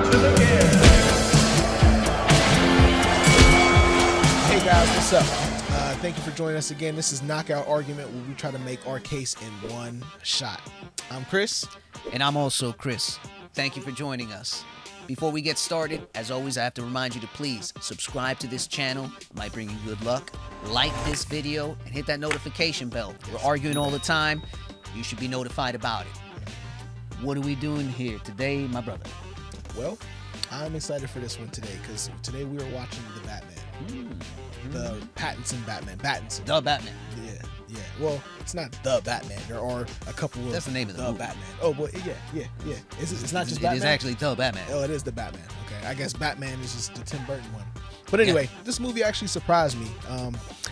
Hey guys, what's up? Thank you for joining us again. This is Knockout Argument, where we try to make our case in one shot. I'm Chris. And I'm also Chris. Thank you for joining us. Before we get started, as always, I have to remind you to please subscribe to this channel. It might bring you good luck. Like this video and hit that notification bell. We're arguing all the time. You should be notified about it. What are we doing here today, my brother? Well, I'm excited for this one today because today we are watching the Batman. The Pattinson Batman. The Batman. Yeah. Well, it's not the Batman. There are a couple of That's the name of the movie. Batman. Oh, well, yeah. It's not just Batman? It is actually the Batman. Oh, it is the Batman. Okay. I guess Batman is just the Tim Burton one. But anyway, This movie actually surprised me.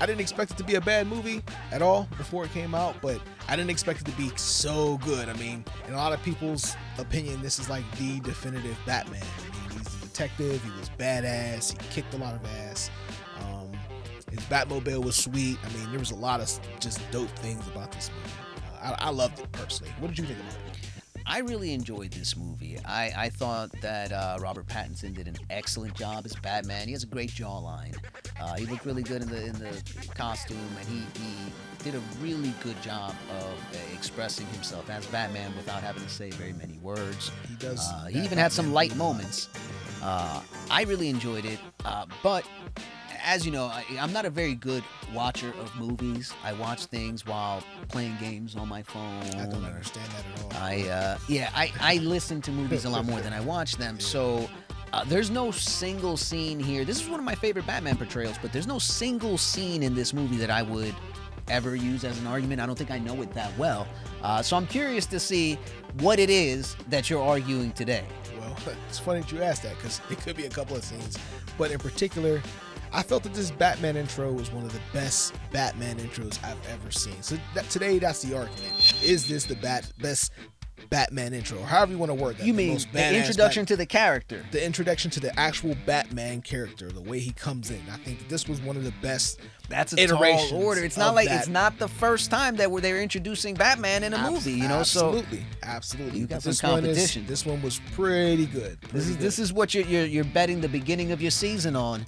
I didn't expect it to be a bad movie at all before it came out, but I didn't expect it to be so good. I mean, in a lot of people's opinion, this is like the definitive Batman. I mean, he's a detective. He was badass. He kicked a lot of ass. His Batmobile was sweet. I mean, there was a lot of just dope things about this movie. I loved it personally. What did you think about it? I really enjoyed this movie. I thought that Robert Pattinson did an excellent job as Batman. He has a great jawline. He looked really good in the costume, and he did a really good job of expressing himself as Batman without having to say very many words. He does. He even had some light moments. I really enjoyed it, but as you know, I'm not a very good watcher of movies. I watch things while playing games on my phone. I don't understand that at all. I listen to movies a lot more than I watch them. So there's no single scene here. This is one of my favorite Batman portrayals, but there's no single scene in this movie that I would ever use as an argument. I don't think I know it that well. So I'm curious to see what it is that you're arguing today. Well, it's funny that you asked that because it could be a couple of scenes, but in particular, I felt that this Batman intro was one of the best Batman intros I've ever seen. So today, that's the argument. Is this the best Batman intro? Or however you want to word that. You mean the introduction to the character? The introduction to the actual Batman character, the way he comes in. I think that this was one of the best iterations. Tall order. It's not like it's not the first time that they're introducing Batman in a movie, you know. Absolutely. You got some competition. This one was pretty good. This is what you're betting the beginning of your season on.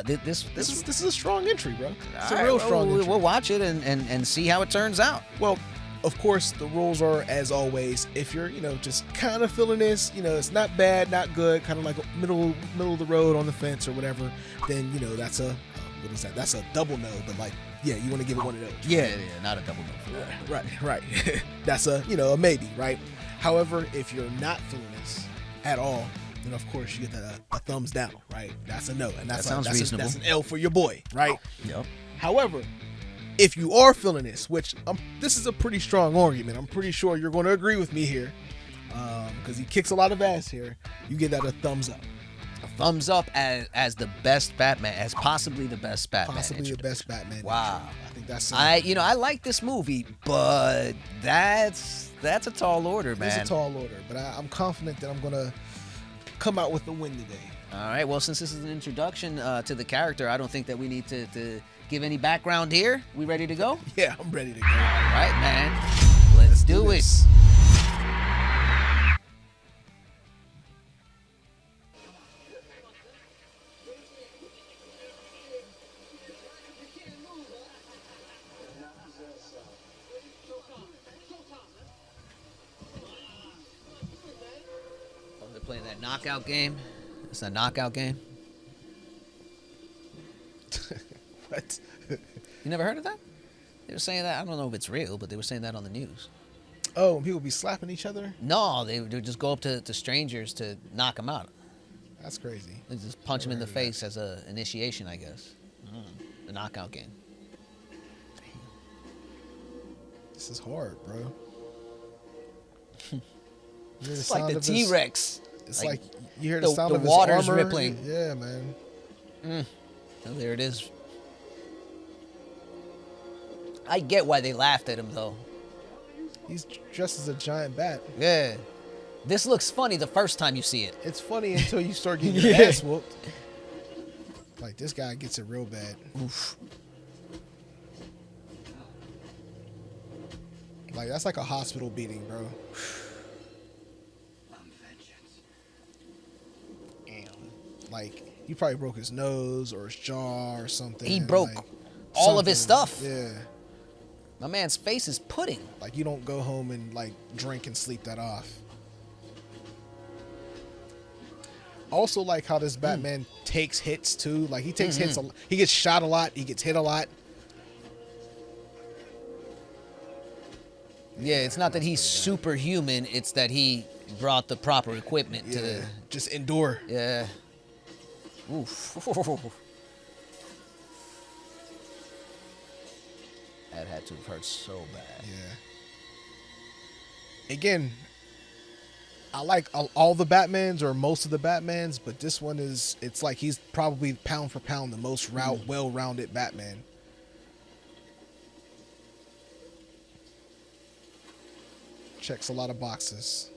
This is a strong entry, bro. It's a real strong entry. We'll watch it and see how it turns out. Well, of course, the rules are, as always, if you're, just kind of feeling this, it's not bad, not good, kind of like middle of the road on the fence or whatever, then, that's a, what is that? That's a double no, but you want to give it one of those. Yeah, not a double no for that. Right. That's a, a maybe, right? However, if you're not feeling this at all, then of course you get a thumbs down, right? That's a no, and that sounds reasonable. That's an L for your boy, right? Yep. However, if you are feeling this, which this is a pretty strong argument, I'm pretty sure you're going to agree with me here, because he kicks a lot of ass here. You get that a thumbs up. A thumbs up as the best Batman, as possibly the best Batman. Possibly the best Batman. Wow. I think that's. I like this movie, but that's a tall order, man. It's a tall order, but I'm confident that I'm gonna come out with the win today. All right. Well, since this is an introduction to the character, I don't think that we need to give any background here. We ready to go? Yeah, I'm ready to go. All right, man. Let's do it. They're playing that knockout game. It's a knockout game. What? You never heard of that? They were saying that. I don't know if it's real, but they were saying that on the news. Oh, and people be slapping each other? No, they would just go up to strangers to knock them out. That's crazy. They just punch them in the face as an initiation, I guess. The knockout game. This is hard, bro. It's like the T-Rex. It's like you hear the sound of his water's armor. rippling. Yeah, man. Oh, there it is. I get why they laughed at him, though. He's dressed as a giant bat. Yeah. This looks funny the first time you see it. It's funny until you start getting your ass whooped. Like, this guy gets it real bad. Oof. Like, that's like a hospital beating, bro. like he probably broke his nose or his jaw or something. He broke like, all of his stuff. Yeah. My man's face is pudding. Like you don't go home and like drink and sleep that off. Also like how this Batman takes hits too. Like he takes hits. He gets shot a lot. He gets hit a lot. Yeah, it's not that he's superhuman. It's that he brought the proper equipment to just endure. Yeah. Oof. That had to have hurt so bad. Yeah. Again, I like all the Batmans or most of the Batmans, but this one it's like he's probably pound for pound the most well-rounded Batman. Checks a lot of boxes.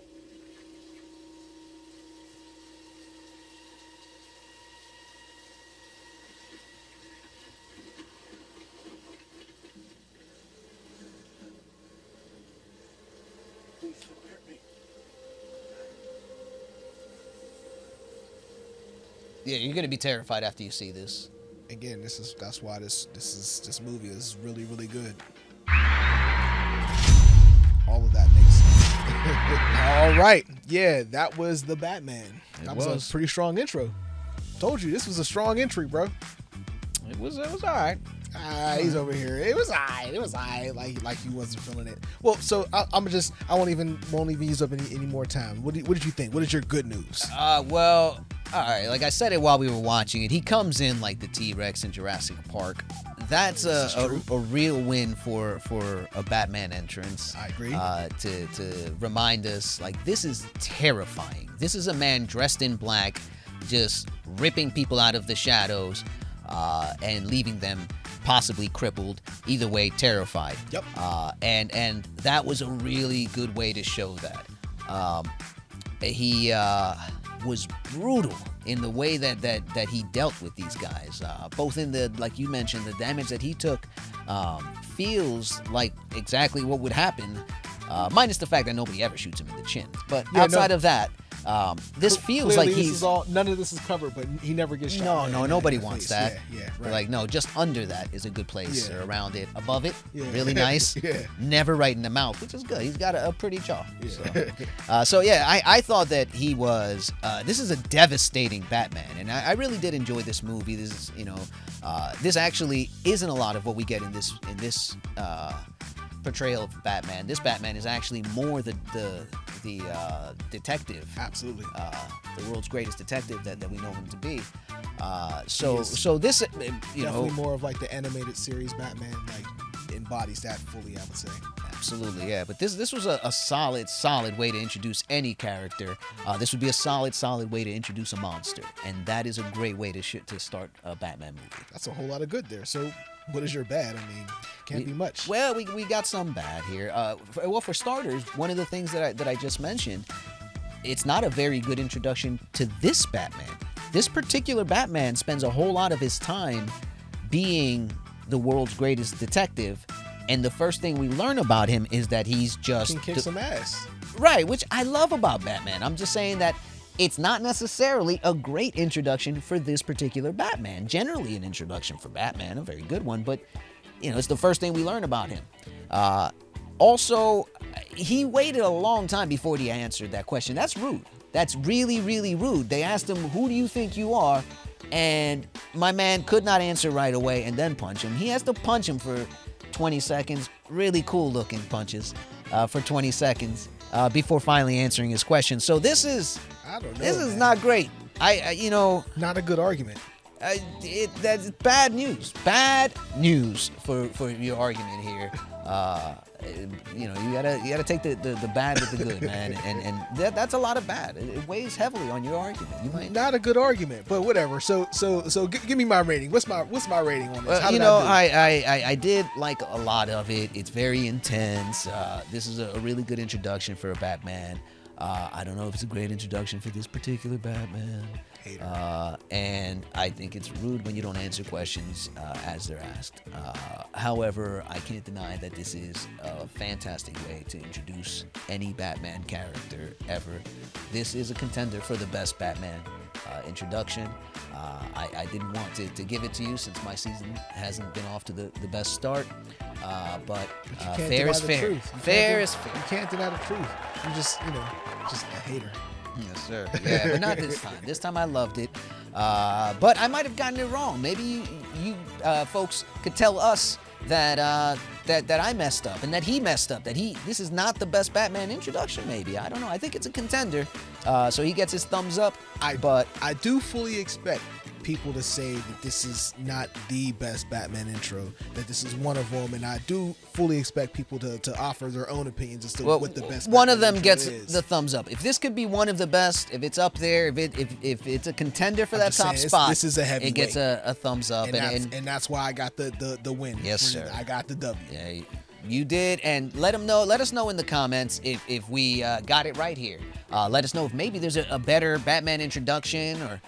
Yeah, you're gonna be terrified after you see this. Again, that's why this movie is really, really good. All of that makes sense. All right. Yeah, that was the Batman. That was a pretty strong intro. Told you this was a strong entry, bro. It was all right. He's over here. It was alright. It was alright. Like he wasn't feeling it. Well, so I won't even use up any more time. What did you think? What is your good news? Well, all right. Like I said it while we were watching it, he comes in like the T-Rex in Jurassic Park. That's a real win for a Batman entrance. I agree. To remind us, like, this is terrifying. This is a man dressed in black, just ripping people out of the shadows, and leaving them possibly crippled. Either way, terrified. Yep. And that was a really good way to show that. He was brutal in the way that he dealt with these guys. Both in the, like you mentioned, the damage that he took feels like exactly what would happen, minus the fact that nobody ever shoots him in the chin. But outside of that, this feels clearly like he's none of this is covered, but he never gets shot. No, nobody wants that. Yeah, right. Like, no, just under that is a good place, or around it. Above it, really nice. Yeah. Never right in the mouth, which is good. He's got a pretty jaw. Yeah. So I thought that he was. This is a devastating Batman, and I really did enjoy this movie. This is, this actually isn't a lot of what we get in this portrayal of Batman. This Batman is actually more the detective. Absolutely. The world's greatest detective that we know him to be. So this, definitely more of like the animated series Batman, like embodies that fully, I would say. Absolutely, yeah. But this was a solid way to introduce any character. This would be a solid way to introduce a monster, and that is a great way to start a Batman movie. That's a whole lot of good there. So, what is your bad? I mean, can't be much. Well, we got some bad here. For starters, one of the things that I just mentioned, it's not a very good introduction to this Batman. This particular Batman spends a whole lot of his time being the world's greatest detective, and the first thing we learn about him is that he's just... He can kick some ass. Right, which I love about Batman. I'm just saying that it's not necessarily a great introduction for this particular Batman. Generally an introduction for Batman, a very good one, but, it's the first thing we learn about him. Also, he waited a long time before he answered that question. That's rude. That's really, really rude. They asked him, who do you think you are? And my man could not answer right away and then punch him. He has to punch him for 20 seconds. Really cool looking punches for 20 seconds before finally answering his question. So this is, this is not great. Not a good argument. That's bad news. Bad news for your argument here. You gotta take the bad with the good, man, and that's a lot of bad. It weighs heavily on your argument. You might not a good argument, but whatever. So give me my rating. What's my rating on this? I did like a lot of it. It's very intense. This is a really good introduction for a Batman. I don't know if it's a great introduction for this particular Batman. And I think it's rude when you don't answer questions as they're asked. However, I can't deny that this is a fantastic way to introduce any Batman character ever. This is a contender for the best Batman introduction. I didn't want to give it to you since my season hasn't been off to the best start. But fair is fair. Fair is fair. You can't deny the truth. You just, just a hater. Yes, sir. Yeah, but not this time. This time I loved it. But I might have gotten it wrong. Maybe you folks could tell us that I messed up and that he messed up. This is not the best Batman introduction. Maybe, I don't know. I think it's a contender. So he gets his thumbs up. But I do fully expect people to say that this is not the best Batman intro, that this is one of them, and I do fully expect people to offer their own opinions as to what the best one Batman of them intro gets is. the thumbs up. If this could be one of the best, if it's up there, if it's a contender for that top spot, this is a heavyweight. It gets a thumbs up, and that's why I got the win. Yes, sir. I got the W. Yeah, you did, and let us know in the comments if we got it right here. Let us know if maybe there's a better Batman introduction, or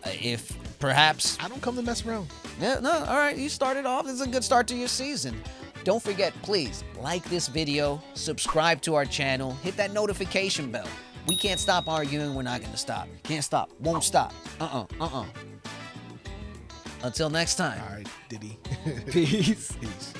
if perhaps I don't come to mess around. Yeah, no, all right. You started off. This is a good start to your season. Don't forget, please like this video, subscribe to our channel, hit that notification bell. We can't stop arguing. We're not gonna stop. Can't stop. Won't stop. Until next time. All right, Diddy. Peace. Peace.